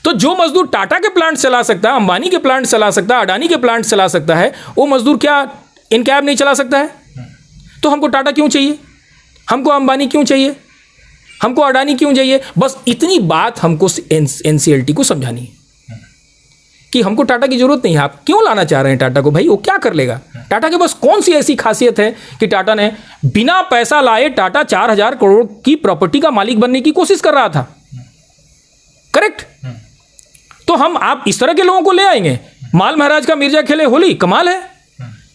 तो जो मजदूर टाटा के प्लांट चला सकता है, अंबानी के प्लांट चला सकता है, अडानी के प्लांट चला सकता है, वो मजदूर क्या इनकैब नहीं चला सकता है? तो हमको टाटा क्यों चाहिए? हमको अंबानी क्यों चाहिए? हमको अडानी क्यों चाहिए? बस इतनी बात हमको एनसीएलटी को समझानी है कि हमको टाटा की जरूरत नहीं है। आप क्यों लाना चाह रहे हैं टाटा को? भाई वो क्या कर लेगा? टाटा के पास कौन सी ऐसी खासियत है कि टाटा ने बिना पैसा लाए, टाटा 4000 करोड़ की प्रॉपर्टी का मालिक बनने की कोशिश कर रहा था, करेक्ट? तो हम आप इस तरह के लोगों को ले आएंगे? माल महाराज का मिर्जा खेले होली, कमाल है।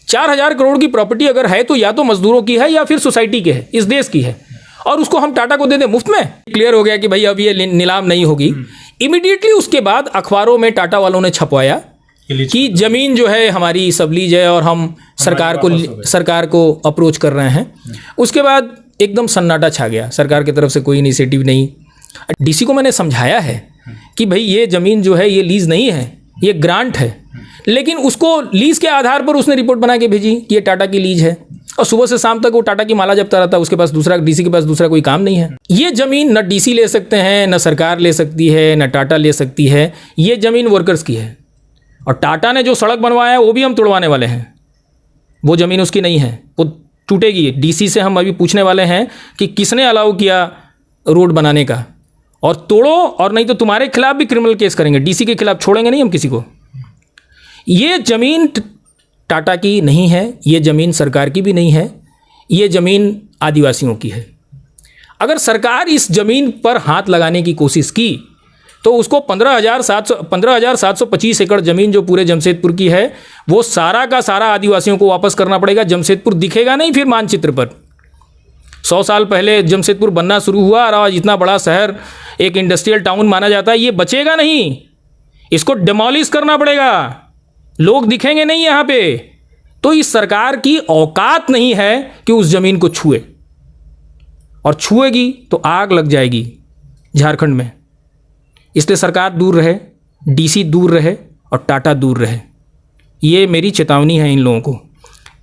4000 करोड़ की प्रॉपर्टी अगर है तो या तो मजदूरों की है या फिर सोसाइटी के है, इस देश की है, और उसको हम टाटा को दे दें मुफ्त में। क्लियर हो गया कि भाई अब ये नीलाम नहीं होगी। इमीडिएटली उसके बाद अखबारों में टाटा वालों ने छपवाया कि जमीन जो है हमारी सबलीज है और हम सरकार को अप्रोच कर रहे हैं। उसके बाद एकदम सन्नाटा छा गया, सरकार की तरफ से कोई इनिशिएटिव नहीं। डीसी को मैंने समझाया है कि भाई ये ज़मीन जो है ये लीज़ नहीं है, ये ग्रांट है, लेकिन उसको लीज़ के आधार पर उसने रिपोर्ट बना के भेजी कि ये टाटा की लीज है, और सुबह से शाम तक वो टाटा की माला जपता रहता है। उसके पास दूसरा, डीसी के पास दूसरा कोई काम नहीं है। ये ज़मीन न डीसी ले सकते हैं, न सरकार ले सकती है, न टाटा ले सकती है। ये ज़मीन वर्कर्स की है, और टाटा ने जो सड़क बनवाया है वो भी हम तोड़वाने वाले हैं। वो ज़मीन उसकी नहीं है, वो टूटेगी। डीसी से हम अभी पूछने वाले हैं कि किसने अलाउ किया रोड बनाने का, और तोड़ो, और नहीं तो तुम्हारे खिलाफ भी क्रिमिनल केस करेंगे। डीसी के खिलाफ छोड़ेंगे नहीं हम किसी को। ये ज़मीन टाटा की नहीं है, ये ज़मीन सरकार की भी नहीं है, ये ज़मीन आदिवासियों की है। अगर सरकार इस ज़मीन पर हाथ लगाने की कोशिश की तो उसको 15,725 एकड़ ज़मीन जो पूरे जमशेदपुर की है वो सारा का सारा आदिवासियों को वापस करना पड़ेगा। जमशेदपुर दिखेगा नहीं फिर मानचित्र पर। 100 साल पहले जमशेदपुर बनना शुरू हुआ और आज इतना बड़ा शहर, एक इंडस्ट्रियल टाउन माना जाता है, ये बचेगा नहीं। इसको डिमोलिश करना पड़ेगा, लोग दिखेंगे नहीं यहाँ पे। तो इस सरकार की औकात नहीं है कि उस ज़मीन को छुए, और छुएगी तो आग लग जाएगी झारखंड में। इसलिए सरकार दूर रहे, डीसी दूर रहे और टाटा दूर रहे। ये मेरी चेतावनी है इन लोगों को।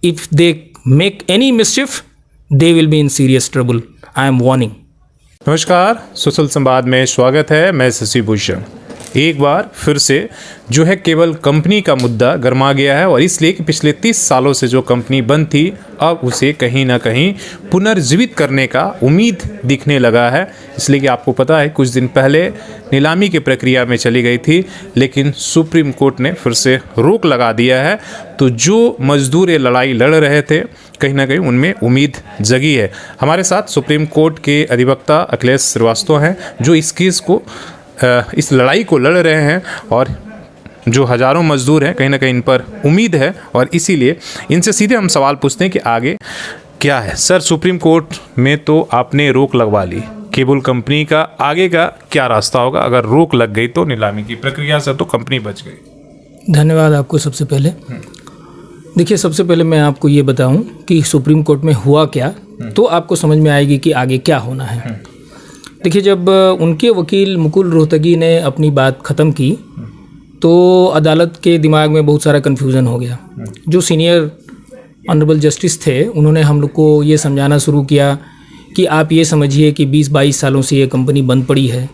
If they make any मिसचिफ they will be in serious trouble. I am warning. नमस्कार, सुशल संवाद में स्वागत है। मैं शशि भूषण। एक बार फिर से जो है केवल कंपनी का मुद्दा गर्मा गया है, और इसलिए कि पिछले 30 सालों से जो कंपनी बंद थी अब उसे कहीं ना कहीं पुनर्जीवित करने का उम्मीद दिखने लगा है। इसलिए कि आपको पता है कुछ दिन पहले नीलामी की प्रक्रिया में चली गई थी, लेकिन सुप्रीम कोर्ट ने फिर से रोक लगा दिया है। तो जो मजदूर ये लड़ाई लड़ रहे थे कहीं ना कहीं उनमें उम्मीद जगी है। हमारे साथ सुप्रीम कोर्ट के अधिवक्ता अखिलेश श्रीवास्तव हैं जो इस लड़ाई को लड़ रहे हैं, और जो हज़ारों मजदूर हैं कहीं ना कहीं इन पर उम्मीद है, और इसीलिए इनसे सीधे हम सवाल पूछते हैं कि आगे क्या है। सर, सुप्रीम कोर्ट में तो आपने रोक लगवा ली, केबल कंपनी का आगे का क्या रास्ता होगा? अगर रोक लग गई तो नीलामी की प्रक्रिया से तो कंपनी बच गई। धन्यवाद आपको। सबसे पहले देखिए, सबसे पहले मैं आपको ये बताऊं कि सुप्रीम कोर्ट में हुआ क्या, तो आपको समझ में आएगी कि आगे क्या होना है। देखिए, जब उनके वकील मुकुल रोहतगी ने अपनी बात ख़त्म की तो अदालत के दिमाग में बहुत सारा कन्फ्यूज़न हो गया। जो सीनियर ऑनरेबल जस्टिस थे उन्होंने हम लोग को ये समझाना शुरू किया कि आप ये समझिए कि 20-22 सालों से ये कंपनी बंद पड़ी है,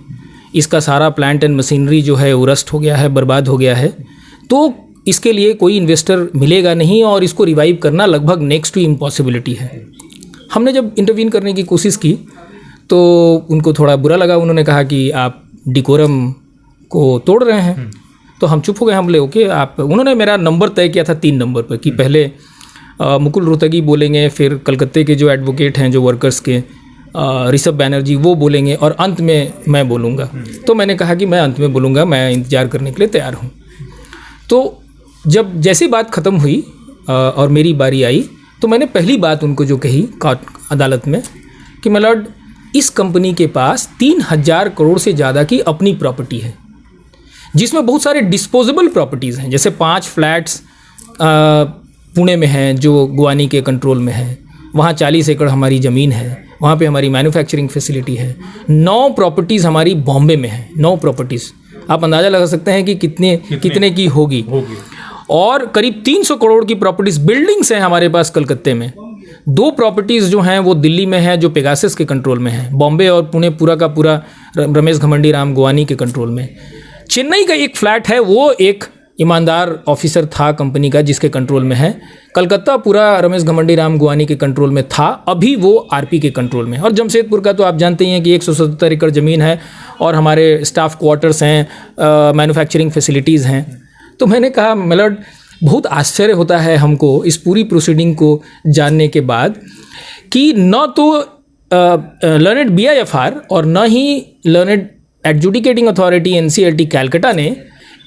इसका सारा प्लांट एंड मशीनरी जो है वो रस्ट हो गया है, बर्बाद हो गया है, तो इसके लिए कोई इन्वेस्टर मिलेगा नहीं और इसको रिवाइव करना लगभग नेक्स्ट टू इम्पॉसिबिलिटी है। हमने जब इंटरवीन करने की कोशिश की तो उनको थोड़ा बुरा लगा। उन्होंने कहा कि आप डिकोरम को तोड़ रहे हैं। तो हम चुप हो गए। हम बोले ओके आप। उन्होंने मेरा नंबर तय किया था 3 नंबर पर कि पहले मुकुल रोहतगी बोलेंगे, फिर कलकत्ते के जो एडवोकेट हैं जो वर्कर्स के ऋषभ बैनर्जी वो बोलेंगे, और अंत में मैं बोलूँगा। तो मैंने कहा कि मैं अंत में बोलूँगा, मैं इंतज़ार करने के लिए तैयार हूँ। तो जब जैसी बात ख़त्म हुई और मेरी बारी आई तो मैंने पहली बात उनको जो कही अदालत में कि माय लॉर्ड, इस कंपनी के पास 3000 करोड़ से ज़्यादा की अपनी प्रॉपर्टी है, जिसमें बहुत सारे डिस्पोजेबल प्रॉपर्टीज़ हैं। जैसे 5 फ्लैट्स पुणे में हैं जो गुवानी के कंट्रोल में है, वहाँ 40 एकड़ हमारी ज़मीन है, वहाँ पे हमारी मैन्युफैक्चरिंग फैसिलिटी है। 9 प्रॉपर्टीज़ हमारी बॉम्बे में है। 9 प्रॉपर्टीज़, आप अंदाज़ा लगा सकते हैं कि कितने की होगी। और करीब 300 करोड़ की प्रॉपर्टीज़ बिल्डिंग्स हैं हमारे पास कलकत्ते में। 2 प्रॉपर्टीज़ जो हैं वो दिल्ली में है जो पेगासस के कंट्रोल में है। बॉम्बे और पुणे पूरा का पूरा रमेश घमंडी राम गोवानी के कंट्रोल में। चेन्नई का एक फ्लैट है, वो एक ईमानदार ऑफिसर था कंपनी का जिसके कंट्रोल में है। कलकत्ता पूरा रमेश घमंडी राम गोवानी के कंट्रोल में था, अभी वो आरपी के कंट्रोल में। और जमशेदपुर का तो आप जानते ही हैं कि 177 एकड़ ज़मीन है और हमारे स्टाफ क्वार्टर्स हैं, मैन्युफैक्चरिंग फैसिलिटीज़ हैं। तो मैंने कहा मिलर्ड, बहुत आश्चर्य होता है हमको इस पूरी प्रोसीडिंग को जानने के बाद कि न तो लर्नेड BIFR और न ही learned adjudicating authority NCLT Calcutta ने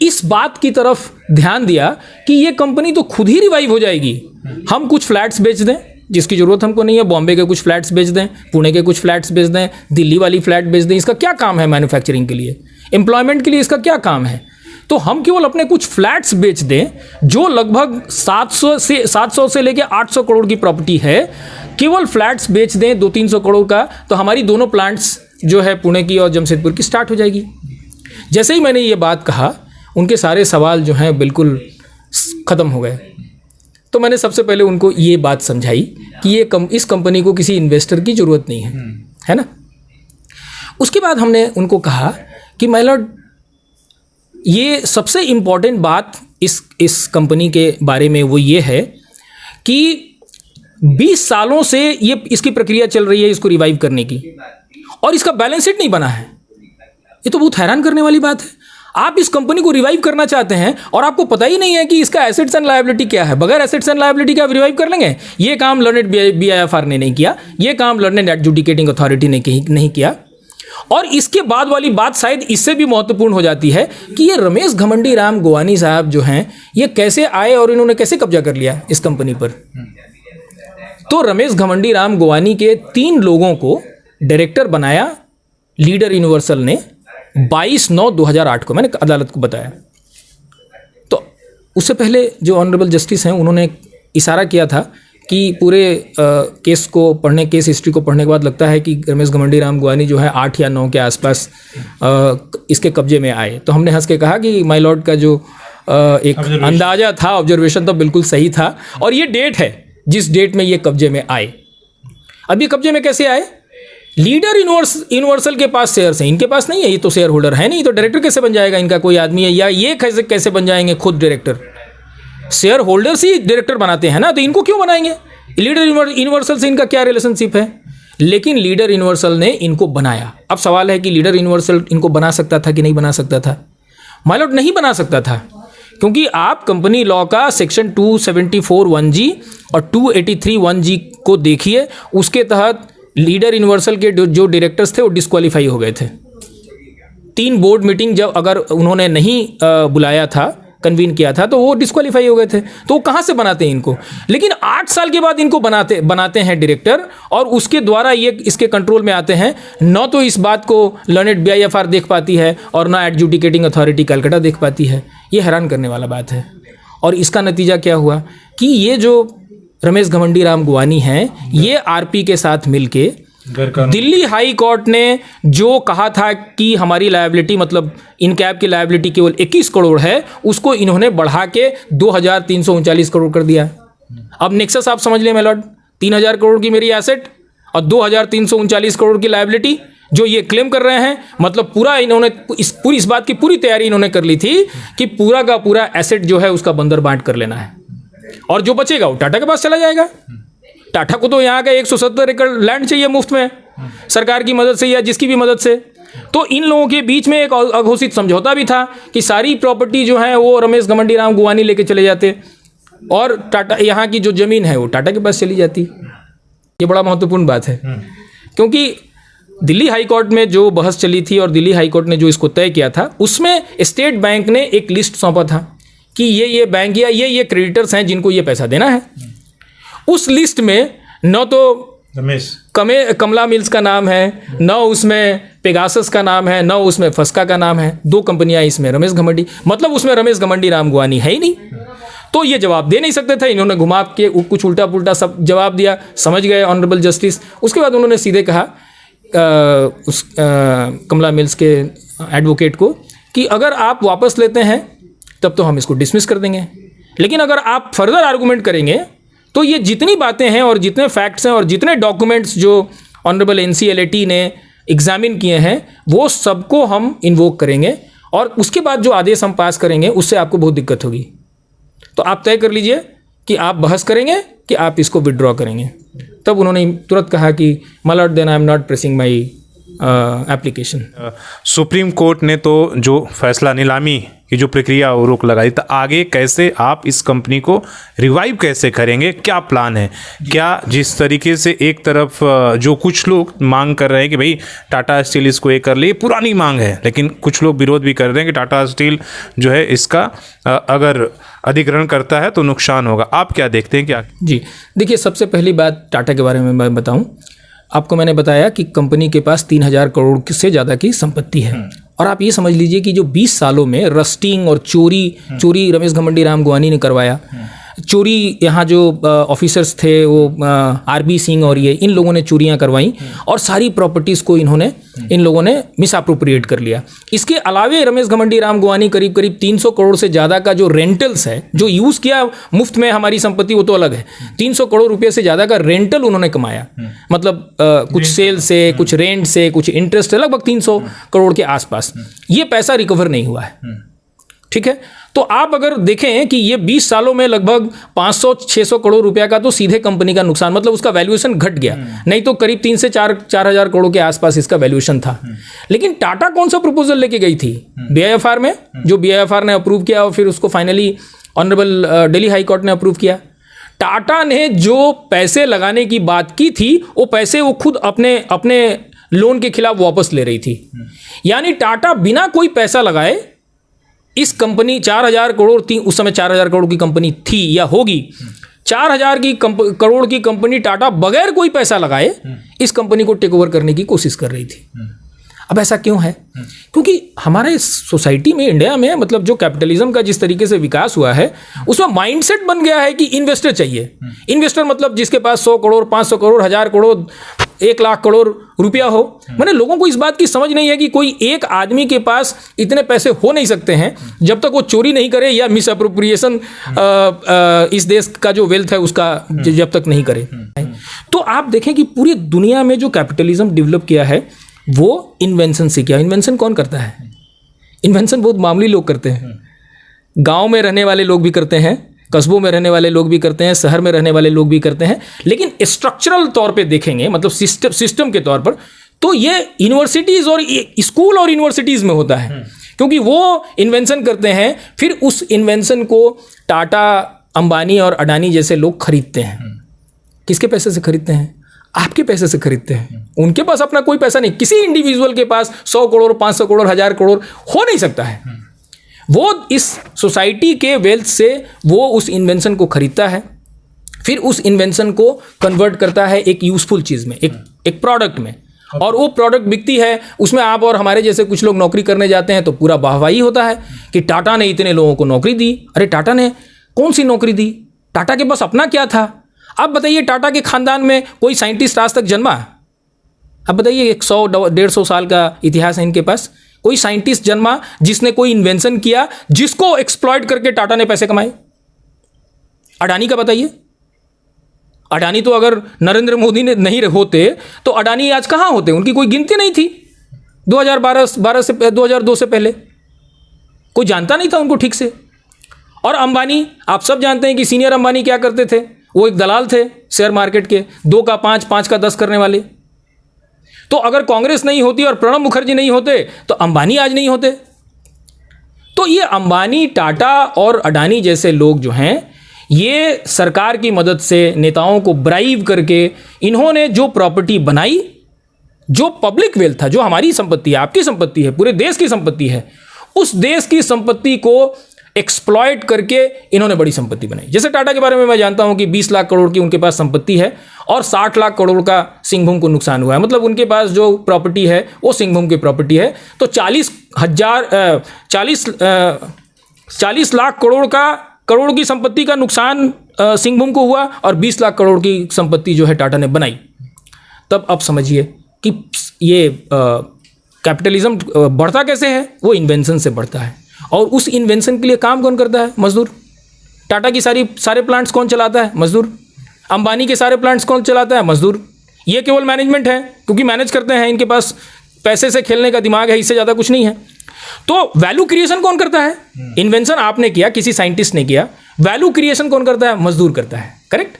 इस बात की तरफ ध्यान दिया कि ये कंपनी तो खुद ही रिवाइव हो जाएगी। हम कुछ फ्लैट्स बेच दें जिसकी ज़रूरत हमको नहीं है, बॉम्बे के कुछ फ्लैट्स बेच दें, पुणे के कुछ फ्लैट्स बेच दें, दिल्ली वाली फ्लैट बेच दें, इसका क्या काम है मैन्युफैक्चरिंग के लिए, एम्प्लॉयमेंट के लिए इसका क्या काम है। तो हम केवल अपने कुछ फ्लैट्स बेच दें जो लगभग 700 से लेके 800 करोड़ की प्रॉपर्टी है, केवल फ्लैट्स बेच दें 200-300 करोड़ का, तो हमारी दोनों प्लांट्स जो है पुणे की और जमशेदपुर की स्टार्ट हो जाएगी। जैसे ही मैंने ये बात कहा, उनके सारे सवाल जो हैं बिल्कुल ख़त्म हो गए। तो मैंने सबसे पहले उनको ये बात समझाई कि इस कंपनी को किसी इन्वेस्टर की ज़रूरत नहीं है ना। उसके बाद हमने उनको कहा कि माय लॉर्ड, ये सबसे इम्पॉर्टेंट बात इस कंपनी के बारे में वो ये है कि 20 सालों से ये इसकी प्रक्रिया चल रही है इसको रिवाइव करने की, और इसका बैलेंस शीट नहीं बना है। ये तो बहुत हैरान करने वाली बात है। आप इस कंपनी को रिवाइव करना चाहते हैं और आपको पता ही नहीं है कि इसका एसेट्स एंड लायबिलिटी क्या है। बगैर एसेट्स एंड लायबिलिटी के आप रिवाइव कर लेंगे? ये काम लर्नेड BIFR ने नहीं किया, ये काम लर्नेड एडजुडिकेटिंग अथॉरिटी ने नहीं किया। और इसके बाद वाली बात शायद इससे भी महत्वपूर्ण हो जाती है कि ये रमेश घमंडी राम गोवानी साहब जो हैं, ये कैसे आए और इन्होंने कैसे कब्जा कर लिया इस कंपनी पर। तो रमेश घमंडी राम गोवानी के 3 लोगों को डायरेक्टर बनाया लीडर यूनिवर्सल ने 22/9/2008 को, मैंने अदालत को बताया। तो उससे पहले जो ऑनरेबल जस्टिस हैं उन्होंने इशारा किया था कि पूरे केस हिस्ट्री को पढ़ने के बाद लगता है कि रमेश घमंडी राम गोवानी जो है 8 या 9 के आसपास इसके कब्जे में आए। तो हमने हंस के कहा कि माय लॉर्ड का जो एक अंदाज़ा था, ऑब्जर्वेशन तो बिल्कुल सही था, और ये डेट है जिस डेट में ये कब्जे में आए। अब ये कब्जे में कैसे आए? लीडर यूनिवर्सल के पास शेयर्स हैं, इनके पास नहीं है, ये तो शेयर होल्डर है नहीं, तो डायरेक्टर कैसे बन जाएगा इनका कोई आदमी है, या ये कैसे बन जाएंगे खुद डायरेक्टर? शेयर होल्डर्स ही डायरेक्टर बनाते हैं ना, तो इनको क्यों बनाएंगे? लीडर यूनिवर्सल से इनका क्या रिलेशनशिप है? लेकिन लीडर यूनिवर्सल ने इनको बनाया। अब सवाल है कि लीडर यूनिवर्सल इनको बना सकता था कि नहीं बना सकता था? माय लॉर्ड, नहीं बना सकता था, क्योंकि आप कंपनी लॉ का सेक्शन 274(1)G और 283(1)G को देखिए, उसके तहत लीडर यूनिवर्सल के जो डायरेक्टर्स थे वो डिस्क्वालीफाई हो गए थे। 3 बोर्ड मीटिंग जब अगर उन्होंने नहीं बुलाया था, कन्वीन किया था, तो वो डिस्क्वालीफाई हो गए थे। तो वो कहाँ से बनाते हैं इनको? लेकिन 8 साल के बाद इनको बनाते हैं डायरेक्टर, और उसके द्वारा ये इसके कंट्रोल में आते हैं। न तो इस बात को लर्नेड BIFR देख पाती है और ना एडजुडिकेटिंग अथॉरिटी कलकत्ता देख पाती है। ये हैरान करने वाला बात है। और इसका नतीजा क्या हुआ कि ये जो रमेश घमंडी राम गोवानी हैं, ये आरपी के साथ मिलके दिल्ली हाई कोर्ट ने जो कहा था कि हमारी लायबिलिटी, मतलब इनकैप की लायबिलिटी केवल 21 करोड़ है, उसको इन्होंने बढ़ा के 2339 करोड़ कर दिया। अब नेक्सस आप समझ लें माय लॉर्ड, 3000 करोड़ की मेरी एसेट और 2339 करोड़ की लायबिलिटी जो ये क्लेम कर रहे हैं। मतलब पूरा इन्होंने इस बात की पूरी तैयारी इन्होंने कर ली थी कि पूरा का पूरा एसेट जो है उसका बंदर बांट कर लेना है, और जो बचेगा वो टाटा के पास चला जाएगा। टाटा को तो यहाँ का 170 एकड़ लैंड चाहिए मुफ्त में, सरकार की मदद से या जिसकी भी मदद से। तो इन लोगों के बीच में एक अघोषित समझौता भी था कि सारी प्रॉपर्टी जो है वो रमेश घमंडी राम गोवानी लेके चले जाते, और टाटा यहाँ की जो ज़मीन है वो टाटा के पास चली जाती। ये बड़ा महत्वपूर्ण बात है, क्योंकि दिल्ली हाई कोर्ट में जो बहस चली थी और दिल्ली हाई कोर्ट ने जो इसको तय किया था, उसमें स्टेट बैंक ने एक लिस्ट सौंपा था कि ये बैंक या ये क्रेडिटर्स हैं जिनको ये पैसा देना है। उस लिस्ट में न तो कमला मिल्स का नाम है, न उसमें पेगासस का नाम है, न उसमें फस्का का नाम है। 2 कंपनियां इसमें रमेश घमंडी, मतलब उसमें रमेश घमंडी राम गोवानी है ही नहीं। तो ये जवाब दे नहीं सकते थे। इन्होंने घुमा के कुछ उल्टा पुल्टा सब जवाब दिया, समझ गए ऑनरेबल जस्टिस। उसके बाद उन्होंने सीधे कहा कमला मिल्स के एडवोकेट को कि अगर आप वापस लेते हैं तब तो हम इसको डिसमिस कर देंगे, लेकिन अगर आप फर्दर आर्गूमेंट करेंगे तो ये जितनी बातें हैं और जितने फैक्ट्स हैं और जितने डॉक्यूमेंट्स जो ऑनरेबल NCLAT ने एग्जामिन किए हैं वो सबको हम इन्वोक करेंगे और उसके बाद जो आदेश हम पास करेंगे उससे आपको बहुत दिक्कत होगी। तो आप तय कर लीजिए कि आप बहस करेंगे कि आप इसको विड्रॉ करेंगे। तब उन्होंने तुरंत कहा कि my lord then I am not pressing my application. Supreme court ने तो जो फैसला नीलामी की जो प्रक्रिया वो रोक लगाई, तो आगे कैसे आप इस कंपनी को रिवाइव कैसे करेंगे, क्या प्लान है? क्या जिस तरीके से एक तरफ जो कुछ लोग मांग कर रहे हैं कि भाई टाटा स्टील इसको ये कर ले, पुरानी मांग है, लेकिन कुछ लोग विरोध भी कर रहे हैं कि टाटा स्टील जो है इसका अगर अधिग्रहण करता है तो नुकसान होगा। आप क्या देखते हैं? क्या जी देखिए, सबसे पहली बात टाटा के बारे में मैं बताऊं, आपको मैंने बताया कि कंपनी के पास 3000 करोड़ से ज़्यादा की संपत्ति है और आप ये समझ लीजिए कि जो 20 सालों में रस्टिंग और चोरी रमेश घमंडी राम गुवानी ने करवाया, चोरी यहाँ जो ऑफिसर्स थे वो आरबी सिंह और ये इन लोगों ने चोरियाँ करवाई और सारी प्रॉपर्टीज़ को इन लोगों ने मिस अप्रोप्रिएट कर लिया। इसके अलावे रमेश घमंडी राम गुवानी करीब 300 करोड़ से ज़्यादा का जो रेंटल्स है, जो यूज़ किया मुफ्त में हमारी संपत्ति वो तो अलग है, 300 करोड़ रुपये से ज़्यादा का रेंटल उन्होंने कमाया, मतलब कुछ सेल से, कुछ रेंट से, कुछ इंटरेस्ट से, लगभग 300 करोड़ के आसपास। ये पैसा रिकवर नहीं हुआ है। ठीक है, तो आप अगर देखें कि ये 20 सालों में लगभग 500-600 करोड़ रुपया का तो सीधे कंपनी का नुकसान, मतलब उसका वैल्यूएशन घट गया, नहीं तो करीब 3 से 4,000 करोड़ के आसपास इसका वैल्यूएशन था। लेकिन टाटा कौन सा प्रपोजल लेके गई थी बीआईएफआर में, जो बीआईएफआर ने अप्रूव किया और फिर उसको finally honourable Delhi high court ने अप्रूव किया। टाटा ने जो पैसे लगाने की बात की थी वो पैसे वो खुद अपने लोन के खिलाफ वापस ले रही थी। यानी टाटा बिना कोई पैसा लगाए इस कंपनी 4,000 करोड़ थी उस समय, 4,000 करोड़ की कंपनी थी या होगी, 4,000 करोड़ की कंपनी टाटा बगैर कोई पैसा लगाए इस कंपनी को टेक ओवर करने की कोशिश कर रही थी। अब ऐसा क्यों है? क्योंकि हमारे सोसाइटी में, इंडिया में, मतलब जो कैपिटलिज्म का जिस तरीके से विकास हुआ है उसमें माइंडसेट बन गया है कि इन्वेस्टर चाहिए। इन्वेस्टर मतलब जिसके पास 100 करोड़, 500 करोड़, 1000 करोड़, 1 लाख करोड़ रुपया हो। मैंने लोगों को इस बात की समझ नहीं है कि कोई एक आदमी के पास इतने पैसे हो नहीं सकते हैं जब तक वो चोरी नहीं करे या मिस अप्रोप्रिएशन इस देश का जो वेल्थ है उसका जब तक नहीं करे। तो आप देखें कि पूरी दुनिया में जो कैपिटलिज्म डेवलप किया है वो इन्वेंशन से किया। इन्वेंशन कौन करता है? इन्वेंशन बहुत मामूली लोग करते हैं, गांव में रहने वाले लोग भी करते हैं, कस्बों में रहने वाले लोग भी करते हैं, शहर में रहने वाले लोग भी करते हैं। लेकिन स्ट्रक्चरल तौर पे देखेंगे, मतलब सिस्टम के तौर पर, तो ये यूनिवर्सिटीज़ और स्कूल और यूनिवर्सिटीज़ में होता है, क्योंकि वो इन्वेंशन करते हैं, फिर उस इन्वेंशन को टाटा, अंबानी और अडानी जैसे लोग खरीदते हैं। किसके पैसे से खरीदते हैं? आपके पैसे से खरीदते हैं। उनके पास अपना कोई पैसा नहीं, किसी इंडिविजुअल के पास 100 करोड़, 500 करोड़, 1000 करोड़ हो नहीं सकता है। वो इस सोसाइटी के वेल्थ से वो उस इन्वेंशन को खरीदता है, फिर उस इन्वेंशन को कन्वर्ट करता है एक यूजफुल चीज़ में, एक प्रोडक्ट में, और वो प्रोडक्ट बिकती है। उसमें आप और हमारे जैसे कुछ लोग नौकरी करने जाते हैं तो पूरा वाहवाही होता है कि टाटा ने इतने लोगों को नौकरी दी। अरे टाटा ने कौन सी नौकरी दी? टाटा के पास अपना क्या था? अब बताइए, टाटा के खानदान में कोई साइंटिस्ट आज तक जन्मा? अब बताइए, 100-150 साल का इतिहास है इनके पास, कोई साइंटिस्ट जन्मा जिसने कोई इन्वेंशन किया जिसको एक्सप्लॉइट करके टाटा ने पैसे कमाए? अडानी का बताइए। अडानी तो अगर नरेंद्र मोदी ने नहीं होते तो अडानी आज कहाँ होते? उनकी कोई गिनती नहीं थी। 2002 से पहले कोई जानता नहीं था उनको ठीक से। और अंबानी, आप सब जानते हैं कि सीनियर अंबानी क्या करते थे? वो एक दलाल थे शेयर मार्केट के, 2 का 5, 5 का 10 करने वाले। तो अगर कांग्रेस नहीं होती और प्रणब मुखर्जी नहीं होते तो अंबानी आज नहीं होते। तो ये अंबानी, टाटा और अडानी जैसे लोग जो हैं, ये सरकार की मदद से, नेताओं को ब्राइब करके इन्होंने जो प्रॉपर्टी बनाई, जो पब्लिक वेल्थ था, जो हमारी संपत्ति है, आपकी संपत्ति है, पूरे देश की संपत्ति है, उस देश की संपत्ति को एक्सप्लॉइट करके इन्होंने बड़ी संपत्ति बनाई। जैसे टाटा के बारे में मैं जानता हूं कि 20 लाख करोड़ की उनके पास संपत्ति है और 60 लाख करोड़ का सिंहभूम को नुकसान हुआ है। मतलब उनके पास जो प्रॉपर्टी है वो सिंहभूम की प्रॉपर्टी है। तो 40 लाख करोड़ की संपत्ति का नुकसान सिंहभूम को हुआ और 20 लाख करोड़ की संपत्ति जो है टाटा ने बनाई। तब आप समझिए कि ये कैपिटलिज्म बढ़ता कैसे है? वो इन्वेंशन से बढ़ता है। और उस इन्वेंशन के लिए काम कौन करता है? मजदूर। टाटा की सारे प्लांट्स कौन चलाता है? मजदूर। अंबानी के सारे प्लांट्स कौन चलाता है? मजदूर। ये केवल मैनेजमेंट है, क्योंकि मैनेज करते हैं, इनके पास पैसे से खेलने का दिमाग है, इससे ज़्यादा कुछ नहीं है। तो वैल्यू क्रिएशन कौन करता है? इन्वेंशन आपने किया, किसी साइंटिस्ट ने किया। वैल्यू क्रिएशन कौन करता है? मजदूर करता है। करेक्ट।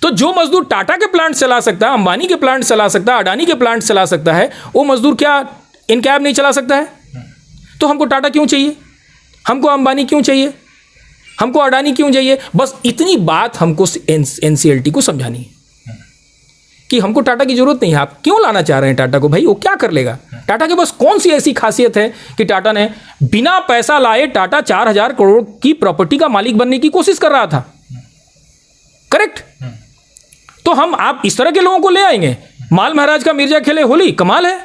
तो जो मजदूर टाटा के प्लांट चला सकता है, अंबानी के प्लांट चला सकता है, अडानी के प्लांट चला सकता है, वो मजदूर क्या इनकैब नहीं चला सकता है? तो हमको टाटा क्यों चाहिए? हमको अंबानी क्यों चाहिए? हमको अडानी क्यों चाहिए? बस इतनी बात हमको एनसीएलटी को समझानी है कि हमको टाटा की जरूरत नहीं है। आप क्यों लाना चाह रहे हैं टाटा को? भाई वो क्या कर लेगा? टाटा के पास कौन सी ऐसी खासियत है कि टाटा ने बिना पैसा लाए टाटा 4000 करोड़ की प्रॉपर्टी का मालिक बनने की कोशिश कर रहा था। करेक्ट। तो हम आप इस तरह के लोगों को ले आएंगे? माल महाराज का मिर्जा खेले होली, कमाल है।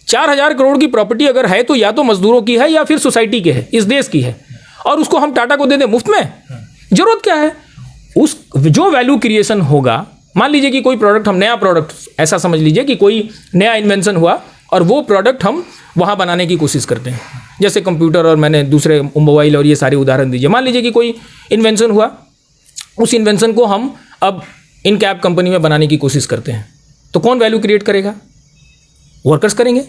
4000 करोड़ की प्रॉपर्टी अगर है तो या तो मजदूरों की है या फिर सोसाइटी की है, इस देश की है, और उसको हम टाटा को दे दें मुफ्त में? जरूरत क्या है? उस जो वैल्यू क्रिएशन होगा, मान लीजिए कि कोई प्रोडक्ट, हम नया प्रोडक्ट, ऐसा समझ लीजिए कि कोई नया इन्वेंशन हुआ और वो प्रोडक्ट हम वहाँ बनाने की कोशिश करते हैं, जैसे कंप्यूटर और मैंने दूसरे मोबाइल और ये सारे उदाहरण दीजिए। मान लीजिए कि कोई इन्वेंशन हुआ, उस इन्वेंशन को हम अब इनकैब कंपनी में बनाने की कोशिश करते हैं, तो कौन वैल्यू क्रिएट करेगा? वर्कर्स करेंगे।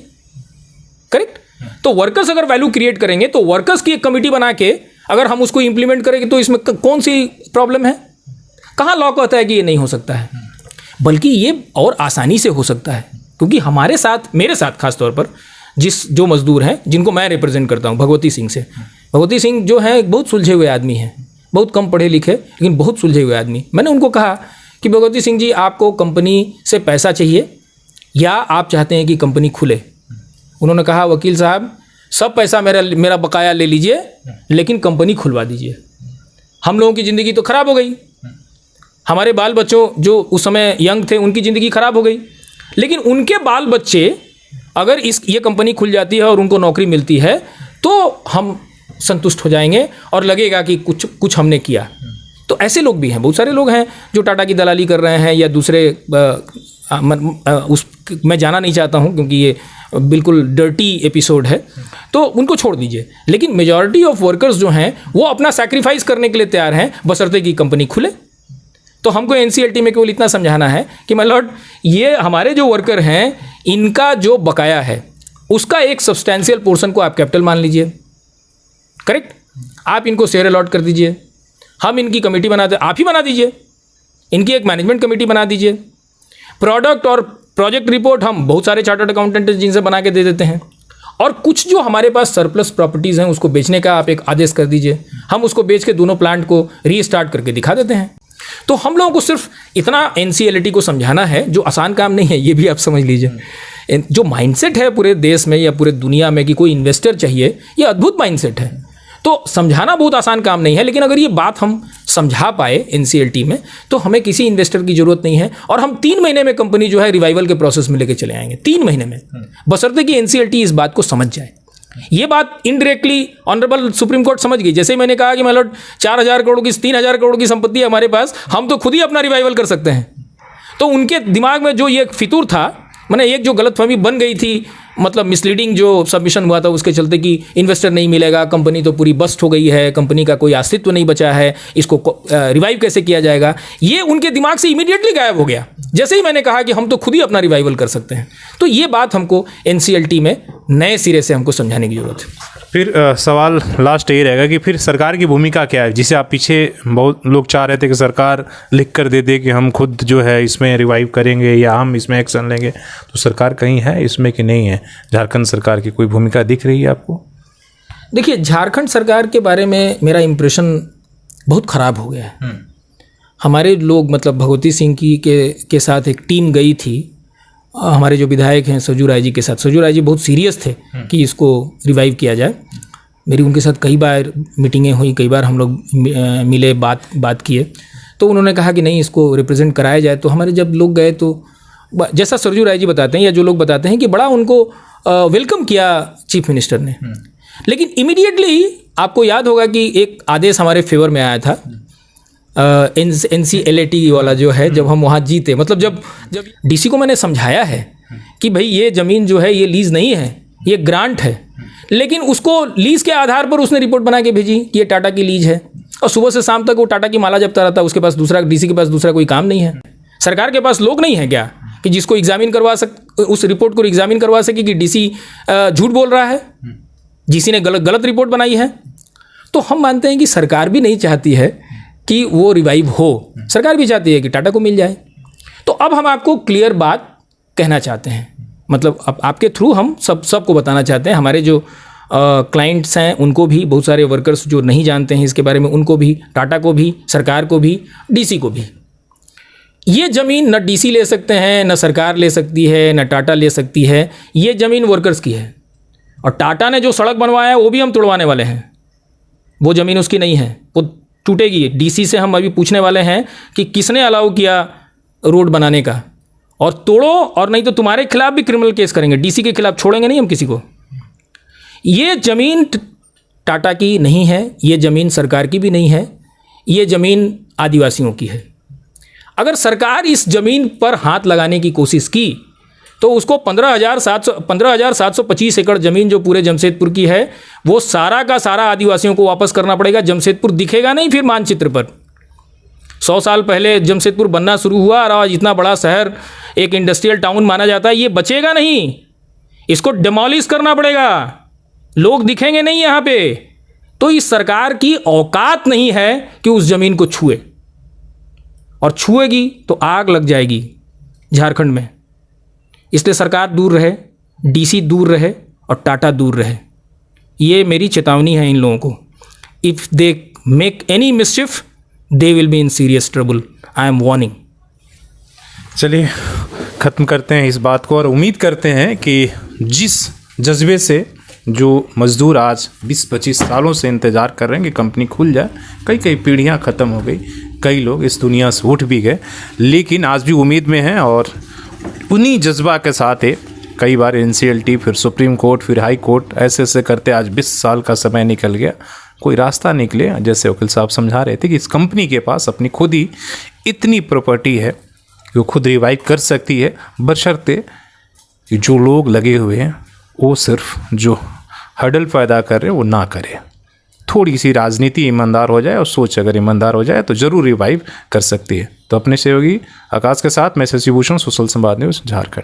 करेक्ट। तो वर्कर्स अगर वैल्यू क्रिएट करेंगे तो वर्कर्स की एक कमिटी बना के अगर हम उसको इंप्लीमेंट करेंगे तो इसमें कौन सी प्रॉब्लम है? कहाँ लॉ कहता है कि ये नहीं हो सकता है? बल्कि ये और आसानी से हो सकता है, क्योंकि हमारे साथ, मेरे साथ खास तौर पर जो मजदूर हैं, जिनको मैं रिप्रेजेंट करता हूँ, भगवती सिंह से। भगवती सिंह जो है एक बहुत सुलझे हुए आदमी हैं, बहुत कम पढ़े लिखे लेकिन बहुत सुलझे हुए आदमी। मैंने उनको कहा कि भगवती सिंह जी, आपको कंपनी से पैसा चाहिए या आप चाहते हैं कि कंपनी खुले? उन्होंने कहा, वकील साहब, सब पैसा मेरा बकाया ले लीजिए, लेकिन कंपनी खुलवा दीजिए। हम लोगों की ज़िंदगी तो ख़राब हो गई, हमारे बाल बच्चों जो उस समय यंग थे उनकी ज़िंदगी ख़राब हो गई, लेकिन उनके बाल बच्चे अगर ये कंपनी खुल जाती है और उनको नौकरी मिलती है तो हम संतुष्ट हो जाएंगे और लगेगा कि कुछ हमने किया। तो ऐसे लोग भी हैं, बहुत सारे लोग हैं जो टाटा की दलाली कर रहे हैं या दूसरे मैं जाना नहीं चाहता हूं क्योंकि ये बिल्कुल डर्टी एपिसोड है, तो उनको छोड़ दीजिए। लेकिन मेजॉरिटी ऑफ वर्कर्स जो हैं वो अपना सैक्रिफाइस करने के लिए तैयार हैं, बशर्ते कि कंपनी खुले। तो हमको एनसीएलटी में केवल इतना समझाना है कि माय लॉर्ड, ये हमारे जो वर्कर हैं, इनका जो बकाया है उसका एक सब्सटेंशियल पोर्शन को आप कैपिटल मान लीजिए। करेक्ट। आप इनको शेयर अलॉट कर दीजिए, हम इनकी कमेटी बनाते, आप ही बना दीजिए, इनकी एक मैनेजमेंट कमेटी बना दीजिए। प्रोडक्ट और प्रोजेक्ट रिपोर्ट हम बहुत सारे चार्टर्ड अकाउंटेंट जिनसे बना के दे देते हैं, और कुछ जो हमारे पास सरप्लस प्रॉपर्टीज़ हैं उसको बेचने का आप एक आदेश कर दीजिए, हम उसको बेच के दोनों प्लांट को रीस्टार्ट करके दिखा देते हैं। तो हम लोगों को सिर्फ इतना एनसीएलटी को समझाना है, जो आसान काम नहीं है, ये भी आप समझ लीजिए। जो माइंडसेट है पूरे देश में या पूरे दुनिया में कि कोई इन्वेस्टर चाहिए, ये अद्भुत माइंडसेट है। तो समझाना बहुत आसान काम नहीं है, लेकिन अगर ये बात हम समझा पाए एनसीएलटी में तो हमें किसी इन्वेस्टर की ज़रूरत नहीं है, और हम 3 महीने में कंपनी जो है रिवाइवल के प्रोसेस में लेके चले आएंगे, 3 महीने में, बशर्ते कि एनसीएलटी इस बात को समझ जाए। ये बात इनडायरेक्टली ऑनरेबल सुप्रीम कोर्ट समझ गई। जैसे ही मैंने कहा कि माय लॉर्ड 4000 करोड़ की 3000 करोड़ की संपत्ति है हमारे पास, हम तो खुद ही अपना रिवाइवल कर सकते हैं, तो उनके दिमाग में जो ये फितूर था, मैंने एक जो गलतफहमी बन गई थी, मतलब मिसलीडिंग जो सबमिशन हुआ था उसके चलते कि इन्वेस्टर नहीं मिलेगा, कंपनी तो पूरी बस्ट हो गई है, कंपनी का कोई अस्तित्व नहीं बचा है, इसको रिवाइव कैसे किया जाएगा, ये उनके दिमाग से इमीडिएटली गायब हो गया जैसे ही मैंने कहा कि हम तो खुद ही अपना रिवाइवल कर सकते हैं। तो ये बात हमको एनसीएलटी में नए सिरे से हमको समझाने की जरूरत है। फिर सवाल लास्ट ये रहेगा कि फिर सरकार की भूमिका क्या है, जिसे आप पीछे बहुत लोग चाह रहे थे कि सरकार लिख कर दे दे कि हम खुद जो है इसमें रिवाइव करेंगे या हम इसमें एक्शन लेंगे, तो सरकार कहीं है इसमें कि नहीं है? झारखंड सरकार की कोई भूमिका दिख रही है आपको? देखिए, झारखंड सरकार के बारे में मेरा इम्प्रेशन बहुत ख़राब हो गया है। हमारे लोग, मतलब भगवती सिंह की के साथ एक टीम गई थी, हमारे जो विधायक हैं सरजू राय जी के साथ। सरजू राय जी बहुत सीरियस थे कि इसको रिवाइव किया जाए। मेरी उनके साथ कई बार मीटिंगें हुई, कई बार हम लोग मिले, बात किए, तो उन्होंने कहा कि नहीं, इसको रिप्रेजेंट कराया जाए। तो हमारे जब लोग गए तो जैसा सरजू राय जी बताते हैं या जो लोग बताते हैं कि बड़ा उनको वेलकम किया चीफ मिनिस्टर ने। लेकिन इमीडिएटली आपको याद होगा कि एक आदेश हमारे फेवर में आया था, NCLAT वाला जो है, जब हम वहाँ जीते, मतलब जब डीसी को मैंने समझाया है कि भाई ये ज़मीन जो है ये लीज़ नहीं है, ये ग्रांट है, लेकिन उसको लीज़ के आधार पर उसने रिपोर्ट बना के भेजी कि ये टाटा की लीज है, और सुबह से शाम तक वो टाटा की माला जपता रहता, उसके पास दूसरा, डीसी के पास दूसरा कोई काम नहीं है, सरकार के पास लोग नहीं है क्या कि जिसको एग्जामिन उस रिपोर्ट को एग्जामिन करवा सके कि डीसी झूठ बोल रहा है, डीसी ने गलत रिपोर्ट बनाई है। तो हम मानते हैं कि सरकार भी नहीं चाहती है कि वो रिवाइव हो, सरकार भी चाहती है कि टाटा को मिल जाए। तो अब हम आपको क्लियर बात कहना चाहते हैं, मतलब अब आपके थ्रू हम सबको बताना चाहते हैं, हमारे जो क्लाइंट्स हैं उनको भी, बहुत सारे वर्कर्स जो नहीं जानते हैं इसके बारे में, उनको भी, टाटा को भी, सरकार को भी, डीसी को भी। ये ज़मीन न डीसी ले सकते हैं, न सरकार ले सकती है, न टाटा ले सकती है, ये ज़मीन वर्कर्स की है। और टाटा ने जो सड़क बनवाया है वो भी हम तोड़वाने वाले हैं, वो ज़मीन उसकी नहीं है, वो टूटेगी। डीसी से हम अभी पूछने वाले हैं कि किसने अलाउ किया रोड बनाने का, और तोड़ो, और नहीं तो तुम्हारे खिलाफ भी क्रिमिनल केस करेंगे, डीसी के खिलाफ छोड़ेंगे नहीं हम किसी को। ये ज़मीन टाटा की नहीं है, ये ज़मीन सरकार की भी नहीं है, ये ज़मीन आदिवासियों की है। अगर सरकार इस ज़मीन पर हाथ लगाने की कोशिश की तो उसको 15,725 एकड़ ज़मीन जो पूरे जमशेदपुर की है वो सारा का सारा आदिवासियों को वापस करना पड़ेगा। जमशेदपुर दिखेगा नहीं फिर मानचित्र पर। 100 साल पहले जमशेदपुर बनना शुरू हुआ और आज इतना बड़ा शहर, एक इंडस्ट्रियल टाउन माना जाता है, ये बचेगा नहीं, इसको डिमोलिश करना पड़ेगा, लोग दिखेंगे नहीं यहाँ पे। तो इस सरकार की औकात नहीं है कि उस ज़मीन को छुए, और छुएगी तो आग लग जाएगी झारखंड में। इसलिए सरकार दूर रहे, डीसी दूर रहे और टाटा दूर रहे। ये मेरी चेतावनी है इन लोगों को। If they make any मिसचिफ they will be in serious trouble, I am warning. चलिए ख़त्म करते हैं इस बात को, और उम्मीद करते हैं कि जिस जज्बे से जो मज़दूर आज 20-25 सालों से इंतज़ार कर रहे हैं कि कंपनी खुल जाए, कई पीढ़ियां ख़त्म हो गई, कई लोग इस दुनिया से उठ भी गए, लेकिन आज भी उम्मीद में हैं। और उन्हीं जज्बा के साथ है, कई बार NCLT, फिर सुप्रीम कोर्ट, फिर हाई कोर्ट, ऐसे करते आज 20 साल का समय निकल गया, कोई रास्ता निकले। जैसे वकील साहब समझा रहे थे कि इस कंपनी के पास अपनी खुद ही इतनी प्रॉपर्टी है कि वो खुद रिवाइव कर सकती है, बशर्ते कि जो लोग लगे हुए हैं वो सिर्फ जो हडल पैदा कर रहे हैं वो ना करें। थोड़ी सी राजनीति ईमानदार हो जाए और सोच अगर ईमानदार हो जाए तो ज़रूर रिवाइव कर सकती है। तो अपने सहयोगी आकाश के साथ मैं शशि भूषण, सोशल संवाद न्यूज़, झारखंड।